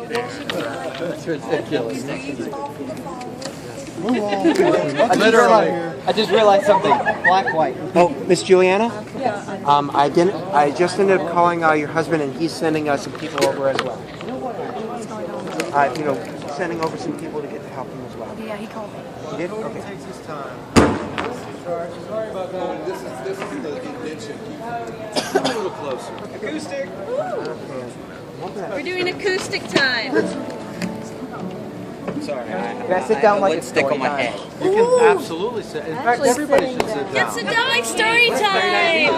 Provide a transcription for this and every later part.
That's ridiculous. I just realized something. Black, white. Oh, Miss Juliana? I just ended up calling your husband, and he's sending some people over as well. Sending over some people to get to help him as well. Yeah, he called me. He did? Okay. Takes his time. Sorry about that. This is the ignition. A little closer. Acoustic. We're doing acoustic time. Sorry. I sit down like a stick on my head. You can absolutely sit. In fact, everybody should sit down. Sit down like story time.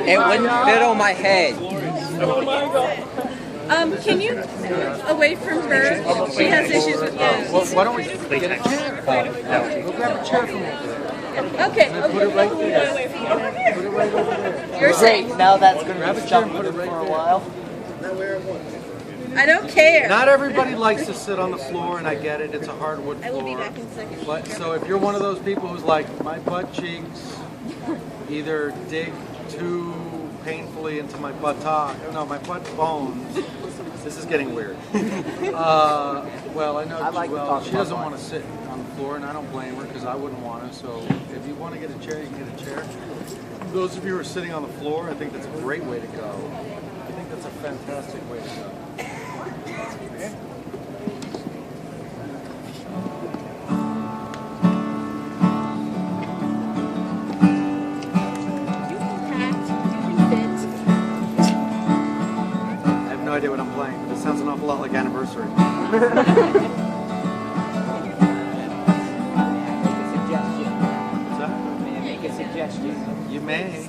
It wouldn't fit on my head. Can you away from her? She has issues with you. Well, why don't we get a chair? We'll grab a chair from over there. Okay. Put it right there. Put it right over there. You're safe. Now that's going Grab to a be chair stuck and put it right for a there. while. I don't care. Not everybody likes to sit on the floor, and I get it. It's a hardwood floor. I will be back in a second. But so if you're one of those people who's like, my butt cheeks either dig too painfully into my buttock, no, my butt bones. This is getting weird. Well, I know. She doesn't want to sit on the floor, and I don't blame her because I wouldn't want to. So if you want to get a chair, you can get a chair. Those of you who are sitting on the floor, I think that's a great way to go. I think that's a fantastic way to go. I have no idea what I'm playing, but it sounds an awful lot like Anniversary. Make a suggestion. You may.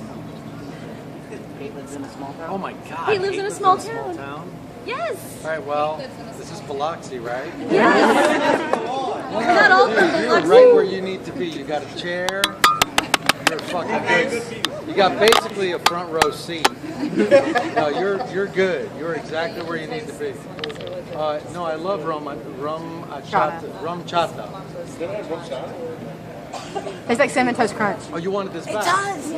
Kate lives in a small town. Oh my God. He lives in a small town. town? Yes. All right, well, this is Biloxi, right? Yes. Not all from You're Biloxi. right where you need to be. You got a chair. You're fucking good. You got basically a front row seat. No, you're good. You're exactly where you need to be. No, I love rum chata. Tastes like Cinnamon Toast Crunch. Oh, you wanted this back? does.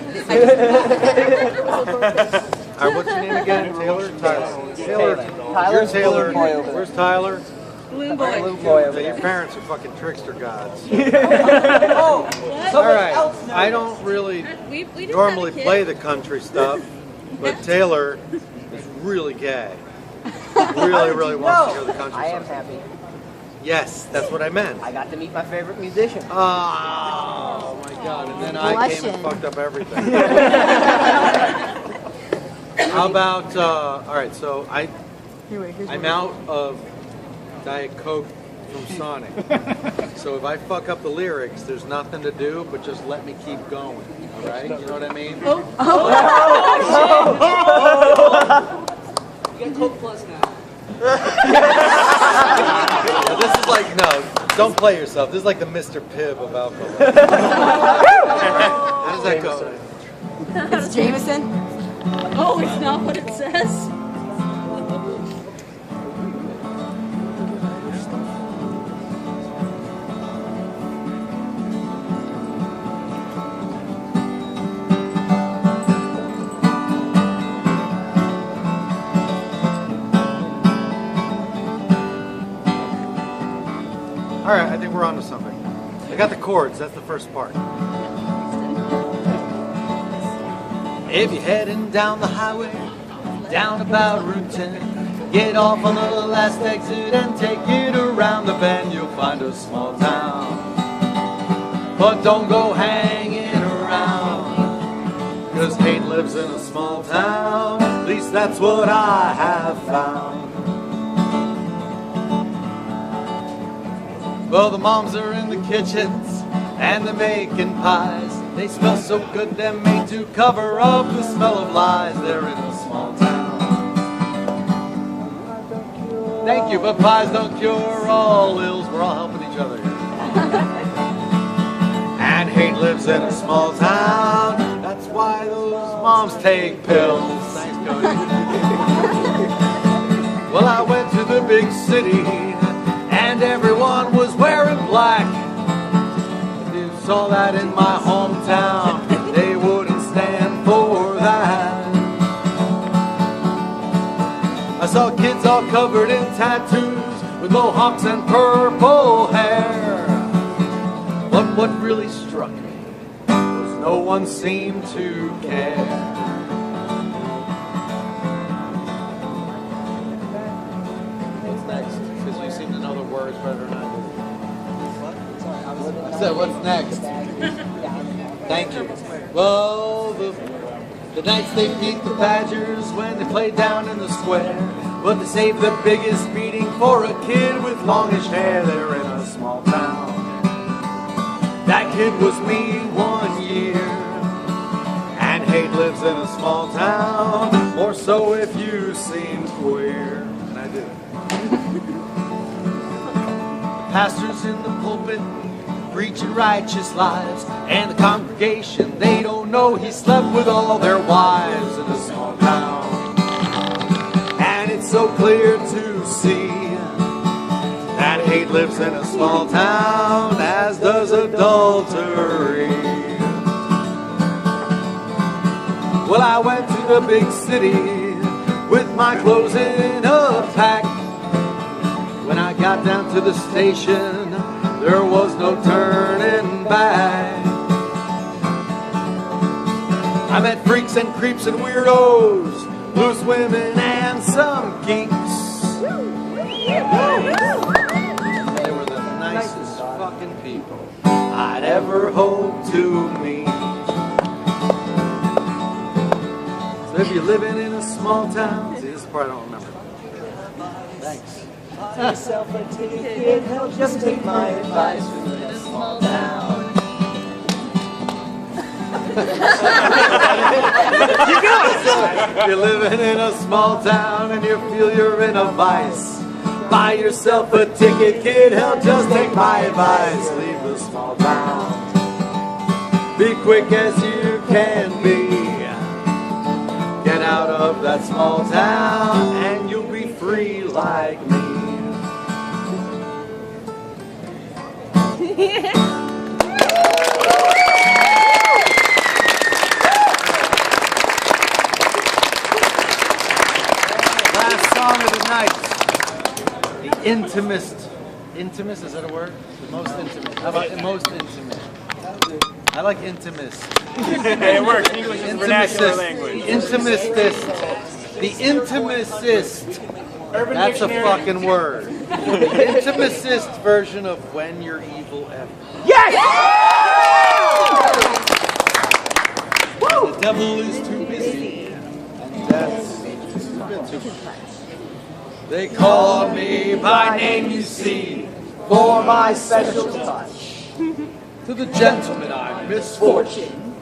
All right, what's your name again? Taylor? Tyler. Taylor. You're Taylor. Where's Tyler? Blue boy. Your parents are fucking trickster gods. Oh, All right. I don't really We just normally had a kid. play the country stuff, but Taylor is really gay. Really wants to hear the country I am stuff. happy. Yes, that's what I meant. I got to meet my favorite musician. Oh my God! And then I came and Blushing. fucked up everything. How about? All right, so I'm out of Diet Coke from Sonic. So if I fuck up the lyrics, there's nothing to do but just let me keep going. All right, you know what I mean? You got Coke Plus now. Now, this is like don't play yourself. This is like the Mr. Pibb of alcohol. How does that go? It's Jameson. Oh, it's not what it says. All right, I think we're on to something. I got the chords. That's the first part. If you're heading down the highway, down about Route 10, get off on the last exit and take it around the bend. You'll find a small town, but don't go hanging around, 'cause hate lives in a small town. At least that's what I have found. Well, the moms are in the kitchens and they're making pies. They smell so good they're made to cover up the smell of lies. They're in a small town. Thank you, but pies don't cure all ills. We're all helping each other here. And hate lives in a small town. That's why those moms take pills. Thanks, Cody. Well, I went to the big city and everyone was wearing black. If you saw that in my hometown, they wouldn't stand for that. I saw kids all covered in tattoos with mohawks and purple hair. But what really struck me was no one seemed to care. What's next? Because you seem to know the words better than I do. I said, what's next? Thank you. Well, the Knights, they beat the Badgers when they played down in the square. But they saved the biggest beating for a kid with longish hair there in a small town. That kid was me 1 year. And hate lives in a small town. More so if you seem queer. And I do. The pastors in the pulpit preaching righteous lives, and the congregation, they don't know he slept with all their wives in a small town. And it's so clear to see that hate lives in a small town, as does adultery. Well, I went to the big city with my clothes in a pack. When I got down to the station, there was no turning back. I met freaks and creeps and weirdos, loose women and some geeks. They were the nicest fucking people I'd ever hoped to meet. So if you're living in a small town, see, this part I don't remember. Thanks. Yourself a ticket, hell, just take my advice from a small town. If you're living in a small town and you feel you're in a vice, buy yourself a ticket, kid, hell, just take my advice. Leave the small town. Be quick as you can be. Get out of that small town and you'll be free like me. Last song of the night. The intimist. Intimist, is that a word? The most intimate. How about the most intimate? I like intimist. Hey, it works. English is vernacular language. Intimistist. The intimistist. That's a fucking word. The intimistist version of When You're Evil Ever. Yes! The devil is too busy, and that's a bit too much. They call me by name, you see, for my special touch. To the gentlemen, I'm misfortune.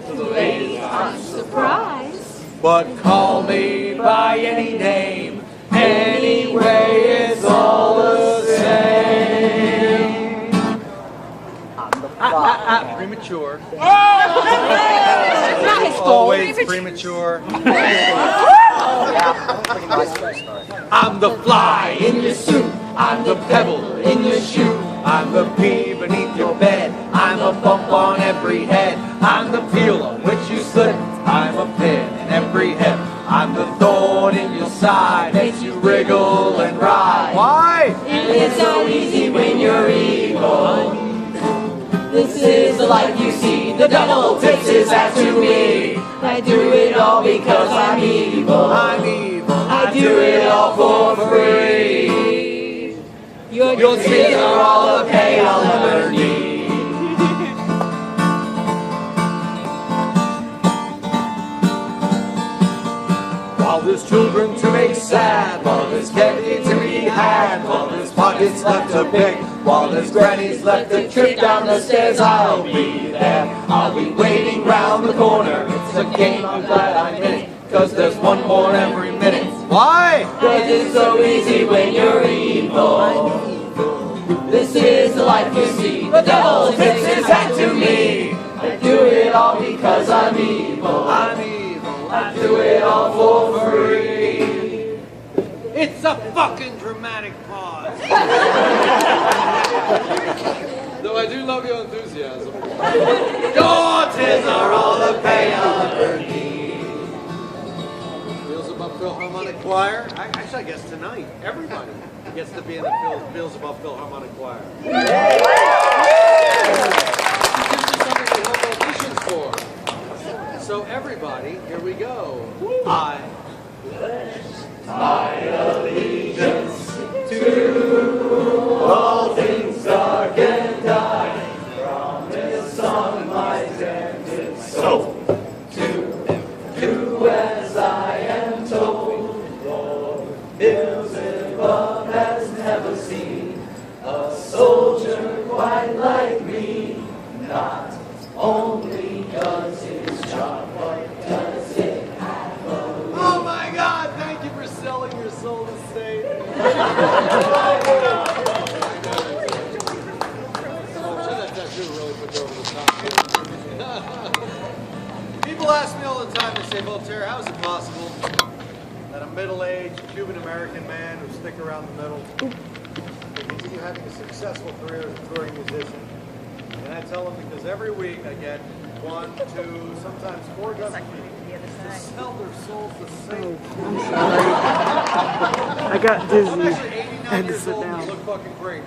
To the ladies, I'm surprise. But call me by any name, anyway, it's all the same. Premature. Always premature. I'm the fly in your suit. I'm the pebble in your shoe. I'm the pea beneath your bed. I'm a bump on every head. I'm the peel on which you slip. I'm a pin in every hip. I'm the thorn in your side. Makes you wriggle and ride. Why? It's so easy when you're evil. This is the life you see. The devil tips his hat to me. I do it all because I'm evil. I'm evil. I do it all for free. Your tears are all the pay I'll ever need. While there's children to make sad, while there's candy to be had, while there's pockets left to pick, while there's grannies left to trip down the stairs, I'll be there. I'll be waiting round the corner. It's a game I'm glad I'm in, 'cause there's one more every minute. Why? 'Cause it's so easy when you're evil. This is the life you see. The devil tips his hat to me. I do it all because I'm evil. I'm evil. I do it all for free. It's a fucking dramatic pause. Though I do love your enthusiasm. Your tears are all the pay I'll ever need. Wheels above Philharmonic Choir. Actually, I guess tonight, everybody gets to be in the Beelzebub Philharmonic Choir. It gives you something to hold auditions for. So everybody, here we go. I pledge my allegiance to all things dark and I promise on my damned soul to do as I am told. Lord Beelzebub has never seen a soldier quite like me. Not only does his job, but does it have a... Oh my God! Thank you for selling your soul to Satan. I'm sure that tattoo really put you over the top. People ask me all the time, they say, Voltaire, how is it possible that a middle-aged Cuban-American man who's thick around the middle can continue having a successful career as a touring musician? And I tell them because every week I get 1, 2, sometimes 4 dozen people to sell their souls to Satan. I'm sorry. I got dizzy. I'm actually 89 years old and you look fucking great.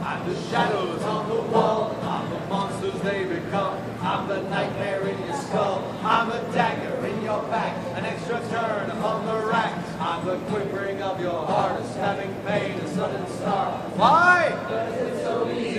I'm the shadows on the wall. I'm the monsters they become. I'm the nightmare in your skull. I'm a dagger in your back. An extra turn upon the rack. I'm the quivering of your heart. A stabbing pain, a sudden start. Why? Because it's so easy.